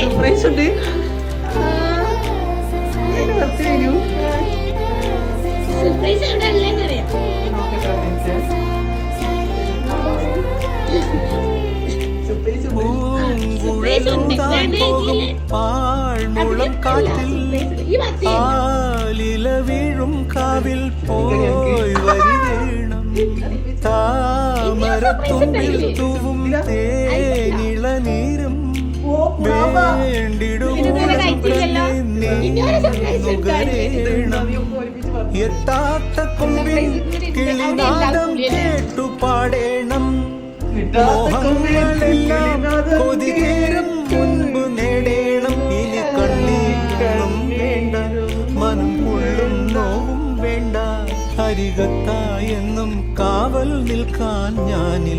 Surprise ഉണ്ട്. പാഴ്മുളം കാറ്റിൽ ആലില വീഴും കാവിൽ പോയി വരി വേണം താമരത്തുമ്പിൽ തൂവും തേനിള നീരും വേണ്ടിടുകേണം എത്താത്ത കൊമ്പിൽ കിളിനാദം കേട്ടു പാടേണം മോഹങ്ങളെല്ലാം കൊതികേറും മുൻപ് നേടേണം ഇനി കണ്ണീരും വേണ്ട മനം കൊള്ളും നോവും വേണ്ട അരികത്തായെന്നും കാവൽ നിൽക്കാൻ ഞാനില്ല.